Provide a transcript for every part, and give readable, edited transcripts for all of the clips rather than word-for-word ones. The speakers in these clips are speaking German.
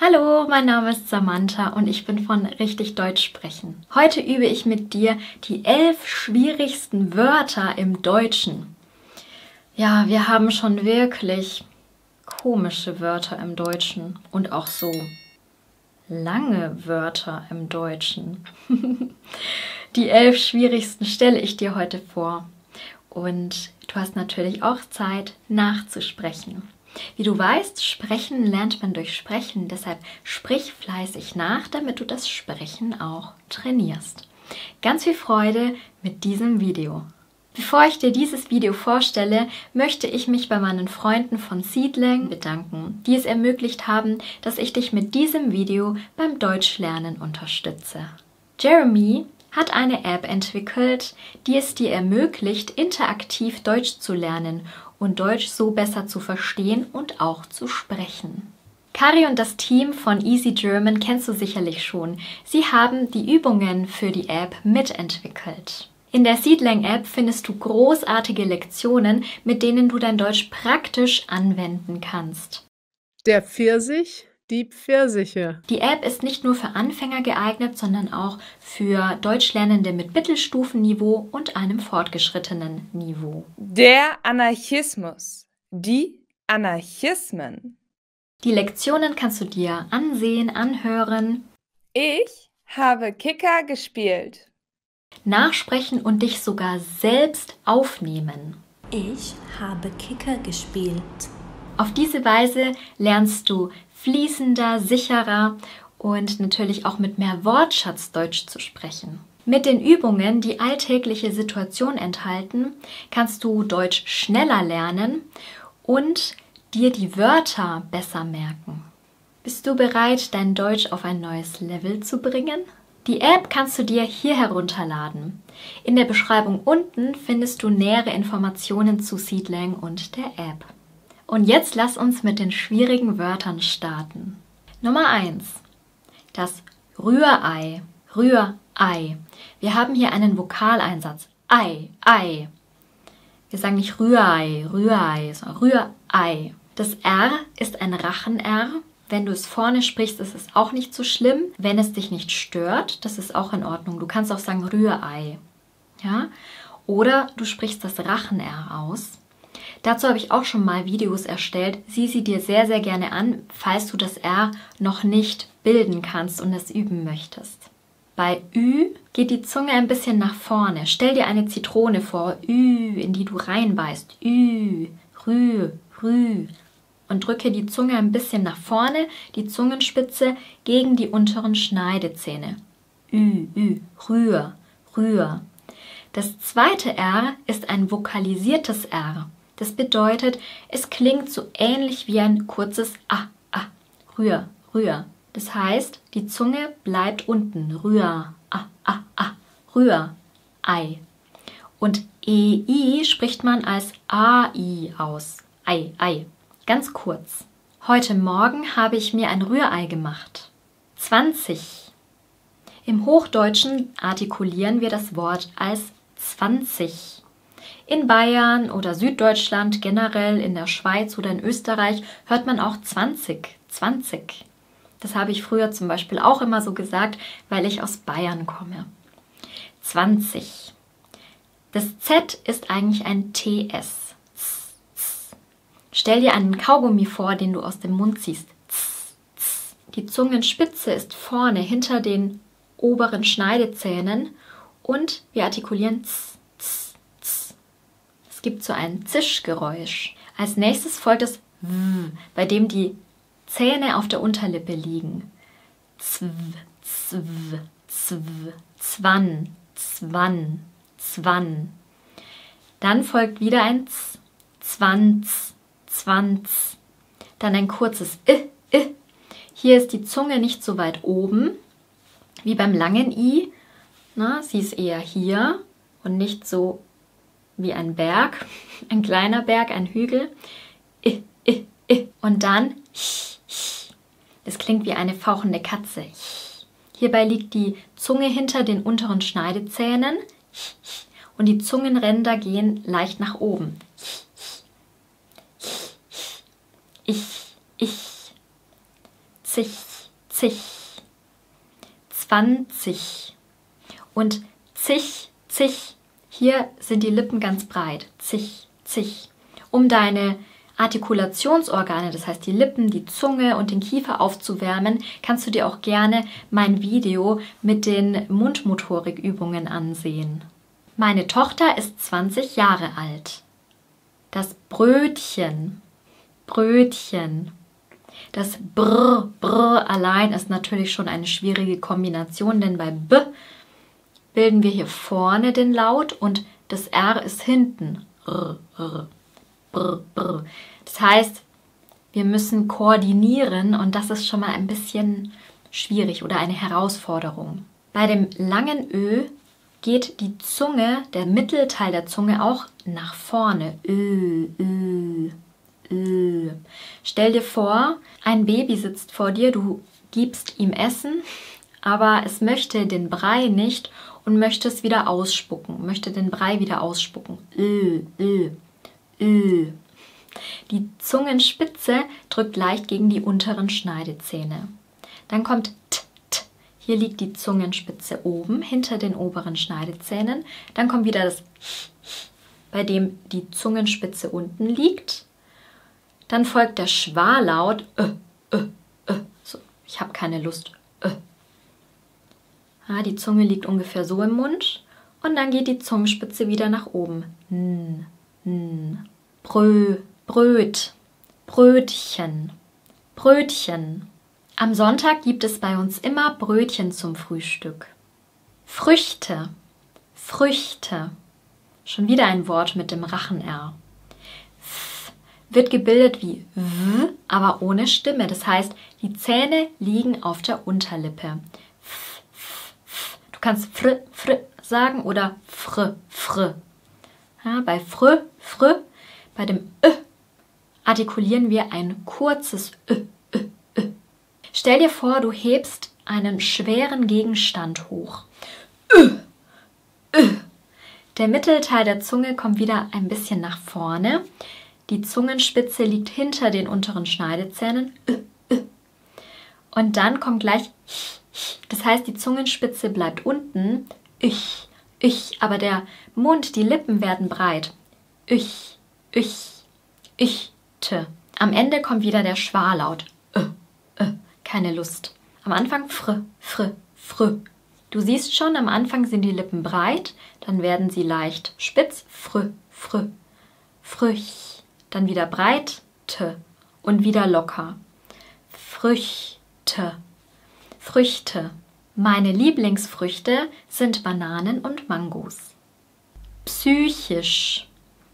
Hallo, mein Name ist Samantha und ich bin von Richtig Deutsch sprechen. Heute übe ich mit dir die 11 schwierigsten Wörter im Deutschen. Ja, wir haben schon wirklich komische Wörter im Deutschen und auch so lange Wörter im Deutschen. Die 11 schwierigsten stelle ich dir heute vor. Und du hast natürlich auch Zeit nachzusprechen. Wie du weißt, sprechen lernt man durch Sprechen, deshalb sprich fleißig nach, damit du das Sprechen auch trainierst. Ganz viel Freude mit diesem Video. Bevor ich dir dieses Video vorstelle, möchte ich mich bei meinen Freunden von Seedlang bedanken, die es ermöglicht haben, dass ich dich mit diesem Video beim Deutschlernen unterstütze. Jeremy hat eine App entwickelt, die es dir ermöglicht, interaktiv Deutsch zu lernen und Deutsch so besser zu verstehen und auch zu sprechen. Kari und das Team von Easy German kennst du sicherlich schon. Sie haben die Übungen für die App mitentwickelt. In der Seedlang-App findest du großartige Lektionen, mit denen du dein Deutsch praktisch anwenden kannst. Der Pfirsich, die Pfirsiche. Die App ist nicht nur für Anfänger geeignet, sondern auch für Deutschlernende mit Mittelstufenniveau und einem fortgeschrittenen Niveau. Der Anarchismus, die Anarchismen. Die Lektionen kannst du dir ansehen, anhören. Ich habe Kicker gespielt. Nachsprechen und dich sogar selbst aufnehmen. Ich habe Kicker gespielt. Auf diese Weise lernst du fließender, sicherer und natürlich auch mit mehr Wortschatz Deutsch zu sprechen. Mit den Übungen, die alltägliche Situationen enthalten, kannst du Deutsch schneller lernen und dir die Wörter besser merken. Bist du bereit, dein Deutsch auf ein neues Level zu bringen? Die App kannst du dir hier herunterladen. In der Beschreibung unten findest du nähere Informationen zu Seedlang und der App. Und jetzt lass uns mit den schwierigen Wörtern starten. Nummer 1. Das Rührei. Rührei. Wir haben hier einen Vokaleinsatz. Ei, Ei. Wir sagen nicht Rührei, Rührei, sondern Rührei. Das R ist ein Rachen-R. Wenn du es vorne sprichst, ist es auch nicht so schlimm. Wenn es dich nicht stört, das ist auch in Ordnung. Du kannst auch sagen Rührei. Ja? Oder du sprichst das Rachen-R aus. Dazu habe ich auch schon mal Videos erstellt. Sieh sie dir sehr, sehr gerne an, falls du das R noch nicht bilden kannst und es üben möchtest. Bei Ü geht die Zunge ein bisschen nach vorne. Stell dir eine Zitrone vor, Ü, in die du reinbeißt. Ü, Rü, Rü. Und drücke die Zunge ein bisschen nach vorne, die Zungenspitze gegen die unteren Schneidezähne. Ü, Ü, Rühr, Rühr. Das zweite R ist ein vokalisiertes R. Das bedeutet, es klingt so ähnlich wie ein kurzes A, A, Rühr, Rühr. Das heißt, die Zunge bleibt unten, Rühr, A, A, A, Rühr, Ei. Und EI spricht man als AI aus, Ei, Ei. Ganz kurz. Heute Morgen habe ich mir ein Rührei gemacht. 20. Im Hochdeutschen artikulieren wir das Wort als 20. In Bayern oder Süddeutschland, generell in der Schweiz oder in Österreich, hört man auch 20, 20. Das habe ich früher zum Beispiel auch immer so gesagt, weil ich aus Bayern komme. 20. Das Z ist eigentlich ein TS. Stell dir einen Kaugummi vor, den du aus dem Mund ziehst. Die Zungenspitze ist vorne hinter den oberen Schneidezähnen und wir artikulieren z. Es gibt so ein Zischgeräusch. Als nächstes folgt das W, bei dem die Zähne auf der Unterlippe liegen. Zw, zw, zw, zwan, zwan, zwan. Dann folgt wieder ein Z, zwanz, zwanz. Dann ein kurzes I. Hier ist die Zunge nicht so weit oben wie beim langen I. Na, sie ist eher hier und nicht so wie ein Berg, ein kleiner Berg, ein Hügel. I. Und dann das klingt wie eine fauchende Katze. Hierbei liegt die Zunge hinter den unteren Schneidezähnen und die Zungenränder gehen leicht nach oben. Ich. zig, zig. 20. Und zig, zig. Hier sind die Lippen ganz breit. Zig, zig. Um deine Artikulationsorgane, das heißt die Lippen, die Zunge und den Kiefer aufzuwärmen, kannst du dir auch gerne mein Video mit den Mundmotorikübungen ansehen. Meine Tochter ist 20 Jahre alt. Das Brötchen, Brötchen. Das Brr, Brr allein ist natürlich schon eine schwierige Kombination, denn bei B bilden wir hier vorne den Laut und das R ist hinten. R, R, Brr, Brr. Das heißt, wir müssen koordinieren und das ist schon mal ein bisschen schwierig oder eine Herausforderung. Bei dem langen Ö geht die Zunge, der Mittelteil der Zunge auch nach vorne. Ö, Ö, Ö. Stell dir vor, ein Baby sitzt vor dir, du gibst ihm Essen, aber es möchte den Brei nicht und möchte es wieder ausspucken, möchte den Brei wieder ausspucken. Ö, Ö, Ö. Die Zungenspitze drückt leicht gegen die unteren Schneidezähne. Dann kommt T, T. Hier liegt die Zungenspitze oben, hinter den oberen Schneidezähnen. Dann kommt wieder das bei dem die Zungenspitze unten liegt. Dann folgt der Schwarlaut. So, ich habe keine Lust. Ja, die Zunge liegt ungefähr so im Mund. Und dann geht die Zungenspitze wieder nach oben. N, n. Bröt, Brötchen, Brötchen. Am Sonntag gibt es bei uns immer Brötchen zum Frühstück. Früchte, Früchte. Schon wieder ein Wort mit dem Rachen-R. F wird gebildet wie W, aber ohne Stimme. Das heißt, die Zähne liegen auf der Unterlippe. F, f, f. Du kannst fr, fr sagen oder fr, fr. Ja, bei fr, fr, bei dem Ö artikulieren wir ein kurzes Ö. Stell dir vor, du hebst einen schweren Gegenstand hoch. Der Mittelteil der Zunge kommt wieder ein bisschen nach vorne. Die Zungenspitze liegt hinter den unteren Schneidezähnen. Und dann kommt gleich, das heißt, die Zungenspitze bleibt unten. Aber der Mund, die Lippen werden breit. Te. Am Ende kommt wieder der Schwarlaut. Keine Lust. Am Anfang fr, fr, fr. Du siehst schon, am Anfang sind die Lippen breit, dann werden sie leicht spitz, fr, fr, früch. Dann wieder breit, te und wieder locker. Früchte, Früchte. Meine Lieblingsfrüchte sind Bananen und Mangos. Psychisch,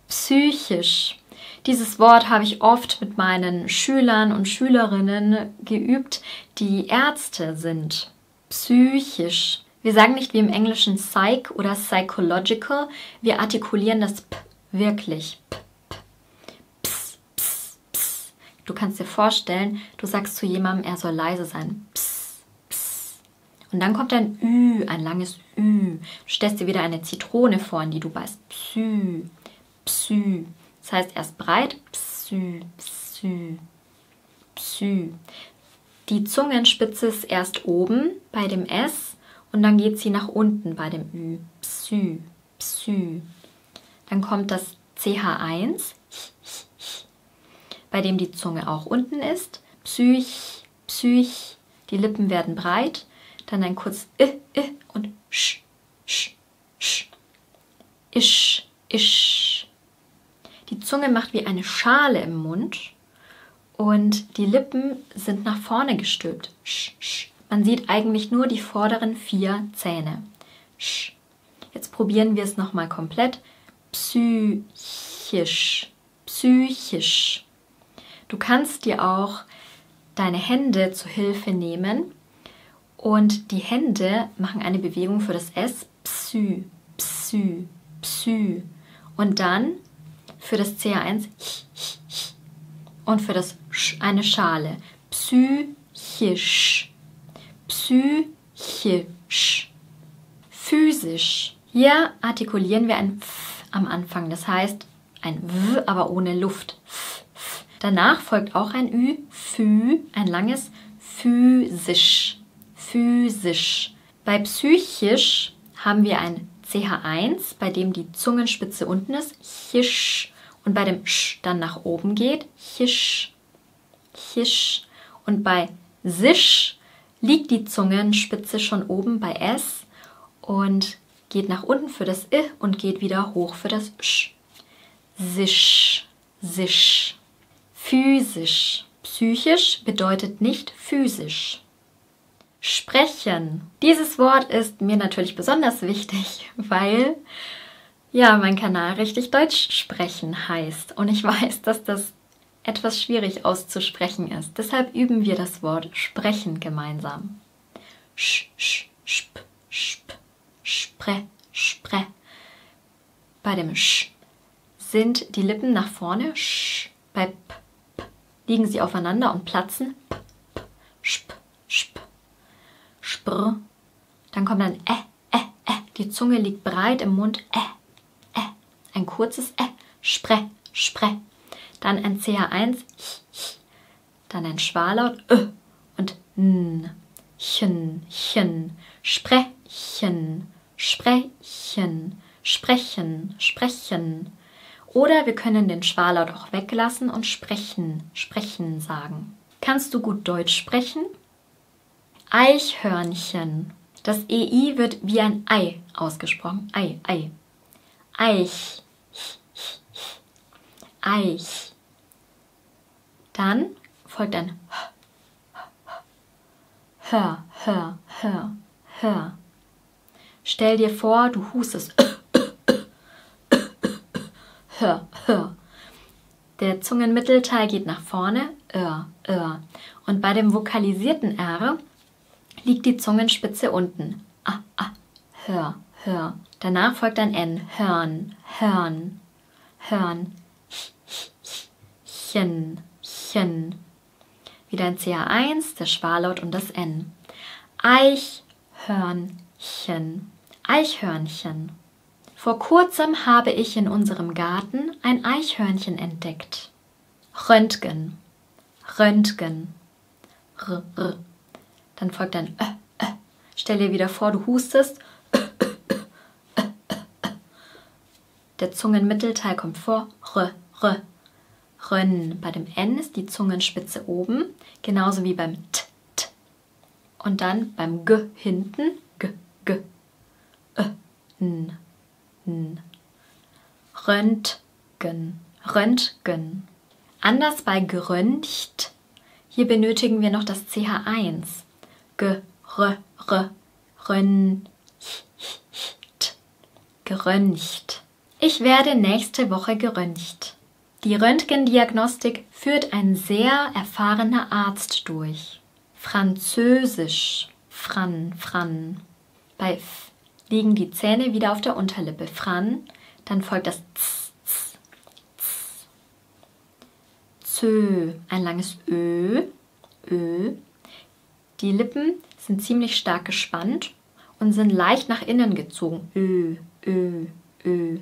psychisch. Dieses Wort habe ich oft mit meinen Schülern und Schülerinnen geübt, die Ärzte sind. Psychisch. Wir sagen nicht wie im Englischen psych oder psychological, wir artikulieren das P wirklich. P, P. Ps, ps, ps. Du kannst dir vorstellen, du sagst zu jemandem, er soll leise sein. Ps, ps. Und dann kommt ein Ü, ein langes Ü. Du stellst dir wieder eine Zitrone vor, in die du beißt. Psy, psy. Das heißt erst breit, psy, psy, psy. Die Zungenspitze ist erst oben bei dem S und dann geht sie nach unten bei dem Ü. Psy, psy. Dann kommt das CH1, bei dem die Zunge auch unten ist. Psych, psych. Die Lippen werden breit. Dann ein kurz und sch, sch, sch. Isch, isch. Die Zunge macht wie eine Schale im Mund und die Lippen sind nach vorne gestülpt. Sch, sch. Man sieht eigentlich nur die vorderen 4 Zähne. Sch. Jetzt probieren wir es nochmal komplett. Psychisch, psychisch. Du kannst dir auch deine Hände zu Hilfe nehmen und die Hände machen eine Bewegung für das S. Psy, psy, psy. Und dann für das CH1 und für das Sch eine Schale. Psychisch, psychisch. Physisch. Hier artikulieren wir ein F am Anfang, das heißt ein W, aber ohne Luft. F, F. Danach folgt auch ein Ü, Fü, ein langes physisch, physisch. Bei psychisch haben wir ein CH1, bei dem die Zungenspitze unten ist, chisch, und bei dem sch dann nach oben geht, chisch, chisch. Und bei sisch liegt die Zungenspitze schon oben bei S und geht nach unten für das I und geht wieder hoch für das Sch. Sisch, sisch. Physisch. Psychisch bedeutet nicht physisch. Sprechen. Dieses Wort ist mir natürlich besonders wichtig, weil ja mein Kanal richtig Deutsch sprechen heißt. Und ich weiß, dass das etwas schwierig auszusprechen ist. Deshalb üben wir das Wort sprechen gemeinsam. Sch, sch, sp, sp, spre, spre. Bei dem Sch sind die Lippen nach vorne. Sch. Bei P, P liegen sie aufeinander und platzen. P, P, sp, sp. Spr. Dann kommt ein Die Zunge liegt breit im Mund. Ein kurzes Spre, spre. Dann ein CH1. Dann ein Schwarlaut. Und N. Chen, chen. Sprechen, sprechen, sprechen, sprechen. Oder wir können den Schwarlaut auch weglassen und sprechen, sprechen sagen. Kannst du gut Deutsch sprechen? Eichhörnchen. Das EI wird wie ein Ei ausgesprochen. Ei, Ei. Eich. Eich. Dann folgt ein Hör, hör, hör, hör. Stell dir vor, du hustest. Hör, hör. Der Zungenmittelteil geht nach vorne. Und bei dem vokalisierten R liegt die Zungenspitze unten. Hör, hör. Danach folgt ein N. Hörn, hörn, hörn. Chen, chen. Wieder ein CH1, der Schwarlaut und das N. Eichhörnchen, Eichhörnchen. Vor kurzem habe ich in unserem Garten ein Eichhörnchen entdeckt. Röntgen, Röntgen. R, r. Dann folgt ein Stell dir wieder vor, du hustest. Der Zungenmittelteil kommt vor. R, r. Rönn. Bei dem N ist die Zungenspitze oben, genauso wie beim T, T. Und dann beim G hinten, G, G. N, N. Röntgen, Röntgen. Anders bei geröntgt. Hier benötigen wir noch das CH1. G, R, R, Röntgt. Geröntgt. Ich werde nächste Woche geröntgt. Die Röntgendiagnostik führt ein sehr erfahrener Arzt durch. Französisch, Fran, Fran. Bei F liegen die Zähne wieder auf der Unterlippe. Fran, dann folgt das Z, Z, Z. Zö, ein langes Ö, Ö. Die Lippen sind ziemlich stark gespannt und sind leicht nach innen gezogen. Ö, Ö, Ö.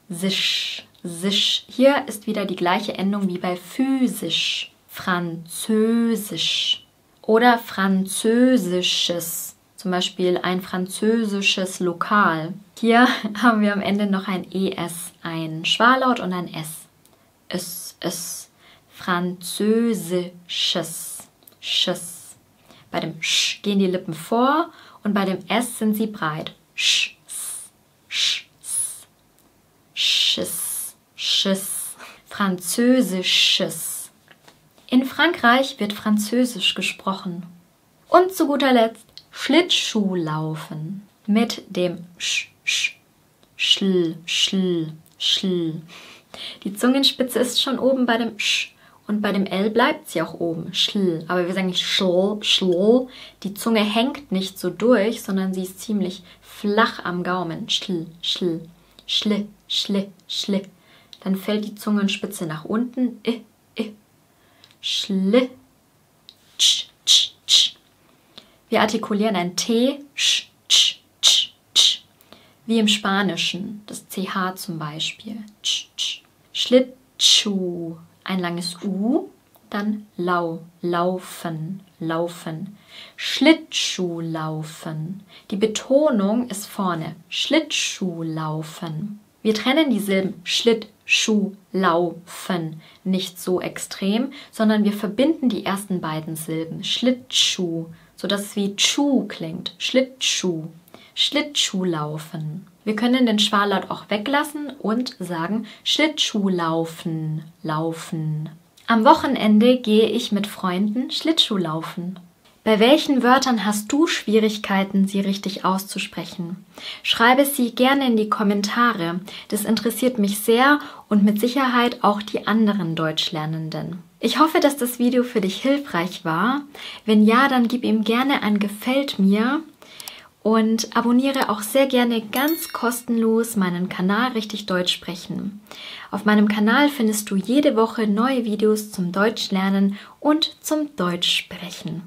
Sisch, sisch. Hier ist wieder die gleiche Endung wie bei physisch. Französisch oder französisches. Zum Beispiel ein französisches Lokal. Hier haben wir am Ende noch ein ES, ein Schwarlaut und ein S. Es. Französisches. Sches. Bei dem Sch gehen die Lippen vor und bei dem S sind sie breit. Sch, sch, Schiss, Schiss, Französisches. In Frankreich wird Französisch gesprochen. Und zu guter Letzt Schlittschuhlaufen mit dem Sch, Sch, Schl, Schl, Schl. Die Zungenspitze ist schon oben bei dem Sch und bei dem L bleibt sie auch oben, Schl. Aber wir sagen nicht Schl, Schl. Die Zunge hängt nicht so durch, sondern sie ist ziemlich flach am Gaumen. Schl, Schl. Schle, schle, schle. Dann fällt die Zungenspitze nach unten. Schle. Tsch, tsch, tsch. Wir artikulieren ein T. Sch, tsch, tsch, tsch. Wie im Spanischen. Das CH zum Beispiel. Tsch, tsch. Schlittschuh. Ein langes U. dann lau, laufen, laufen. Schlittschuhlaufen. Die Betonung ist vorne. Schlittschuhlaufen. Wir trennen die Silben Schlittschuhlaufen nicht so extrem, sondern wir verbinden die ersten beiden Silben. Schlittschuh, sodass es wie Tschuh klingt. Schlittschuh. Schlittschuhlaufen. Wir können den Schwallaut auch weglassen und sagen Schlittschuhlaufen, laufen. Am Wochenende gehe ich mit Freunden Schlittschuhlaufen. Bei welchen Wörtern hast du Schwierigkeiten, sie richtig auszusprechen? Schreibe sie gerne in die Kommentare. Das interessiert mich sehr und mit Sicherheit auch die anderen Deutschlernenden. Ich hoffe, dass das Video für dich hilfreich war. Wenn ja, dann gib ihm gerne ein Gefällt mir und abonniere auch sehr gerne ganz kostenlos meinen Kanal Richtig Deutsch sprechen. Auf meinem Kanal findest du jede Woche neue Videos zum Deutschlernen und zum Deutschsprechen.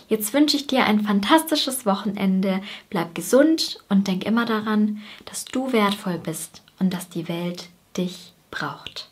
Jetzt wünsche ich dir ein fantastisches Wochenende, bleib gesund und denk immer daran, dass du wertvoll bist und dass die Welt dich braucht.